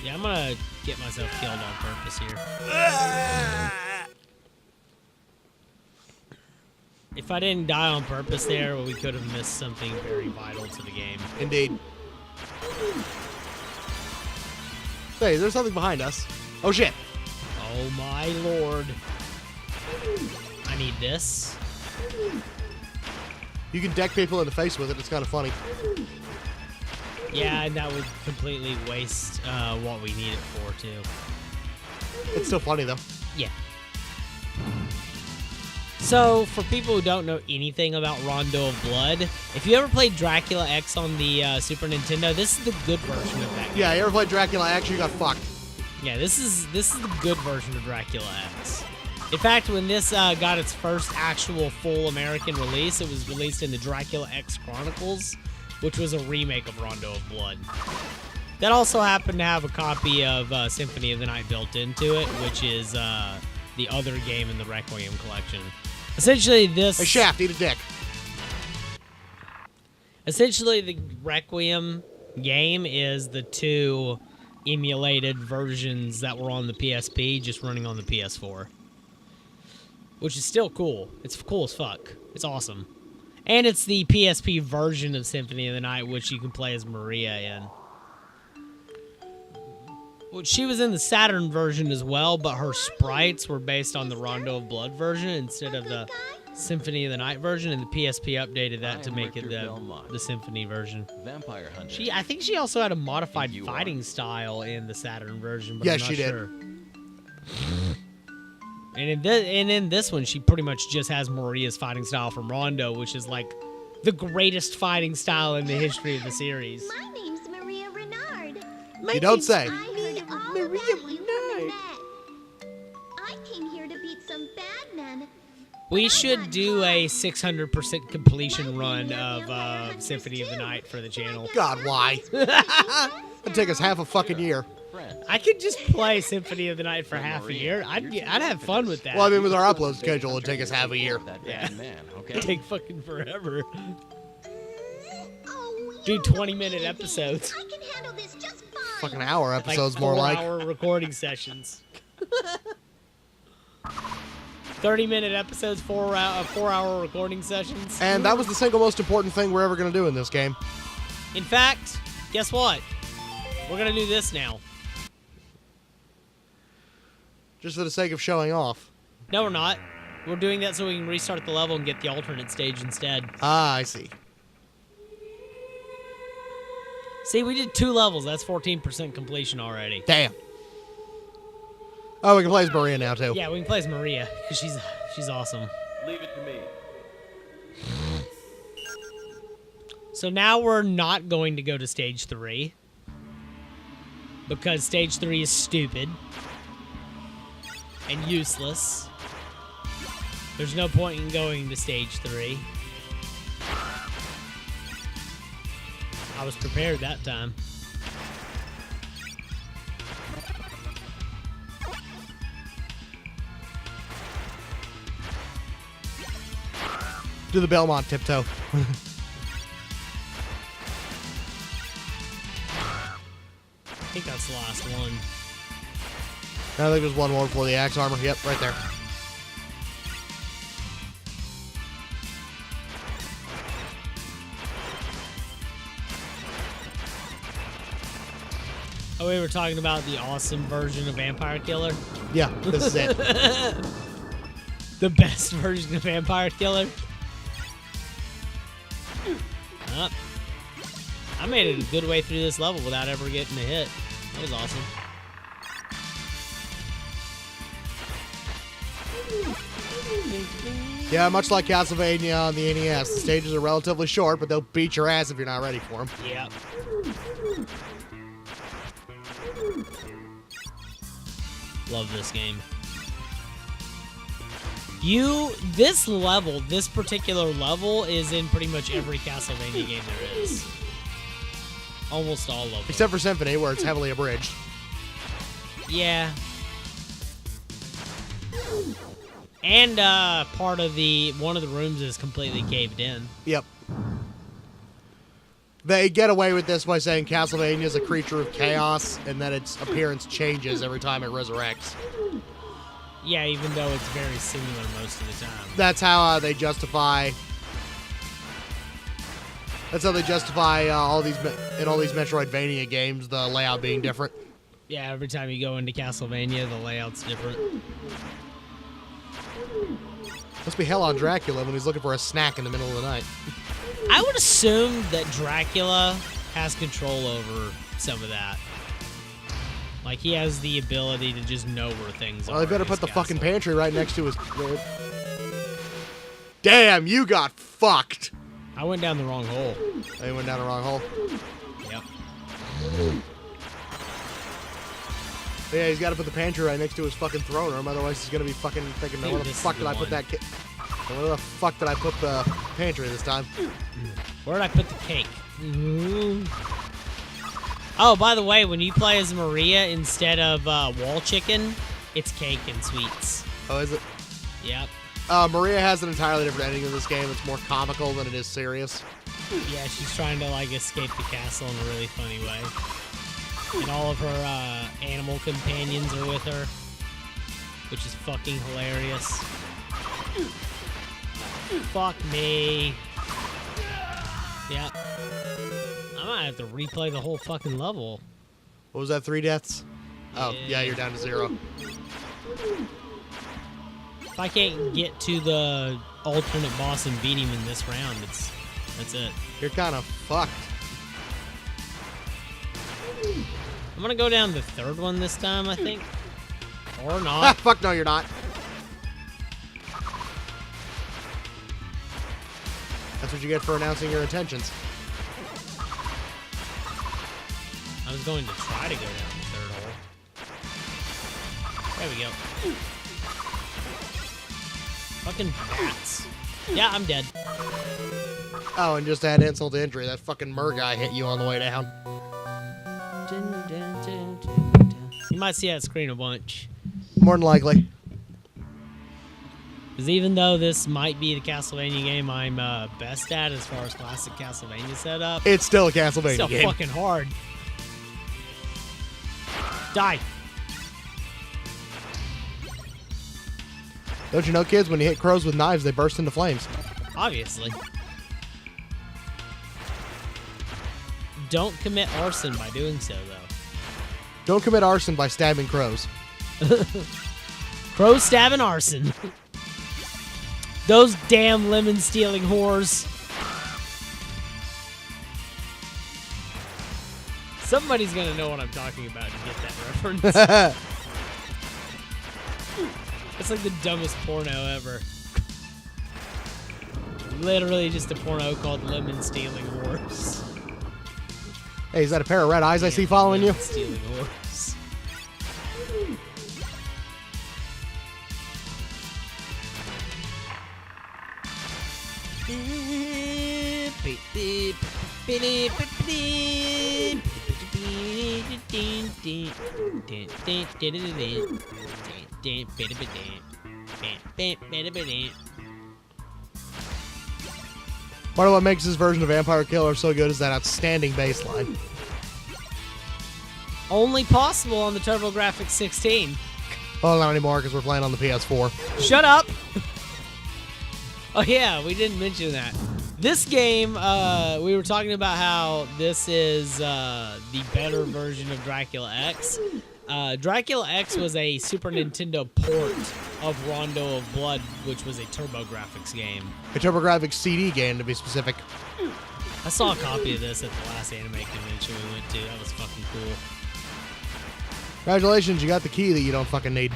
Yeah, I'm gonna get myself killed on purpose here. If I didn't die on purpose there, well, we could have missed something very vital to the game. Indeed. Hey, there's something behind us. Oh, shit. Oh, my lord. I need this. You can deck people in the face with it. It's kind of funny. Yeah, and that would completely waste what we need it for, too. It's still funny, though. Yeah. So, for people who don't know anything about Rondo of Blood, if you ever played Dracula X on the Super Nintendo, this is the good version of that game. Yeah, you ever played Dracula X? You got fucked. Yeah, this is the good version of Dracula X. In fact, when this got its first actual full American release, it was released in the Dracula X Chronicles, which was a remake of Rondo of Blood. That also happened to have a copy of Symphony of the Night built into it, which is the other game in the Requiem collection. Essentially, this... Hey, Shaft, eat a dick. Essentially, the Requiem game is the two emulated versions that were on the PSP, just running on the PS4. Which is still cool. It's cool as fuck. It's awesome. And it's the PSP version of Symphony of the Night, which you can play as Maria in. Well, she was in the Saturn version as well, but her sprites were based on the Rondo of Blood version instead of the Symphony of the Night version, and the PSP updated that to make it the Symphony version. Vampire hunter. I think she also had a modified fighting style in the Saturn version, but Yes, I'm not she did. sure. And in this one, she pretty much just has Maria's fighting style from Rondo, which is like the greatest fighting style in the history of the series. My name's Maria Renard. You don't say. I heard all Maria about you from Renard. Annette. I came here to beat some bad men. We should do a 600% completion run of Symphony of the Night for the channel. God, why? It'd take us half a fucking year. Friends. I could just play Symphony of the Night for half a year. I'd have fun with that. Well, I mean, with our upload schedule, it'd take us half a year. That Yeah. bad man, okay? It'd take fucking forever. Oh, Do you 20-minute baby. episodes. I can handle this just fine. Fucking hour Like episodes, more like. 4-hour recording sessions. 30-minute episodes, 4-hour recording sessions. And that was the single most important thing we're ever going to do in this game. In fact, guess what? We're going to do this now. Just for the sake of showing off. No, we're not. We're doing that so we can restart the level and get the alternate stage instead. Ah, I see. See, we did 2 levels. That's 14% completion already. Damn. Oh, we can play as Maria now, too. Yeah, we can play as Maria, because she's awesome. Leave it to me. So now we're not going to go to stage 3. Because stage 3 is stupid. And useless. There's no point in going to stage 3. I was prepared that time. Do the Belmont tiptoe. I think that's the last one. I think there's one more before the axe armor. Yep, right there. Oh, we were talking about the awesome version of Vampire Killer. Yeah, this is it. The best version of Vampire Killer. I made it a good way through this level without ever getting a hit. That was awesome. Yeah, much like Castlevania on the NES, the stages are relatively short, but they'll beat your ass if you're not ready for them. Yep. Love this game. This particular level is in pretty much every Castlevania game there is. Almost all of them. Except for Symphony, where it's heavily abridged. Yeah. And one of the rooms is completely caved in. Yep. They get away with this by saying Castlevania is a creature of chaos and that its appearance changes every time it resurrects. Yeah, even though it's very similar most of the time. That's how they justify. That's how they justify all these Metroidvania games, the layout being different. Yeah, every time you go into Castlevania, the layout's different. Must be hell on Dracula when he's looking for a snack in the middle of the night. I would assume that Dracula has control over some of that. Like, he has the ability to just know where things are. Well, they better in put his the fucking castle. pantry right next to his... Damn, you got fucked. I went down the wrong hole. They went down the wrong hole. Yep. Yeah, he's got to put the pantry right next to his fucking throne room, otherwise he's gonna be fucking thinking, Dude, where the this is fuck the did I put one. that where the fuck did I put the pantry this time? Where did I put the cake? Oh, by the way, when you play as Maria instead of wall chicken, it's cake and sweets. Oh, is it? Yep. Maria has an entirely different ending in this game. It's more comical than it is serious. Yeah, she's trying to, like, escape the castle in a really funny way. And all of her animal companions are with her, which is fucking hilarious. Fuck me. Yep. I might have to replay the whole fucking level. What was that, 3 deaths? Oh, yeah, Yeah. you're down to 0. If I can't get to the alternate boss and beat him in this round, that's it. You're kind of fucked. I'm gonna go down the third one this time, I think. Or Ah, not. fuck no, you're not. That's what you get for announcing your intentions. I was going to try to go down the third hole. There we go. Fucking bats. Yeah, I'm dead. Oh, and just to add insult to injury, that fucking mer guy hit you on the way down. You might see that screen a bunch. More than likely. Because even though this might be the Castlevania game I'm best at as far as classic Castlevania setup, It's still a it's Castlevania still game. fucking hard. Die. Don't you know, kids, when you hit crows with knives, they burst into flames. Obviously. Don't commit arson by doing so, though. Don't commit arson by stabbing crows. Crow stabbing arson. Those damn lemon stealing whores. Somebody's gonna know what I'm talking about to get that reference. It's like the dumbest porno ever. Literally just a porno called Lemon Stealing Whores. Hey, is that a pair of red eyes I see following you? Lemon Stealing Whores. Part of what makes this version of Vampire Killer so good is that outstanding bass line. Only possible on the TurboGrafx 16. Well, not anymore because we're playing on the PS4. Shut up! Oh yeah, we didn't mention that. This game, we were talking about how this is the better version of Dracula X. Dracula X was a Super Nintendo port of Rondo of Blood, which was a TurboGrafx game. A TurboGrafx CD game, to be specific. I saw a copy of this at the last anime convention we went to. That was fucking cool. Congratulations, you got the key that you don't fucking need.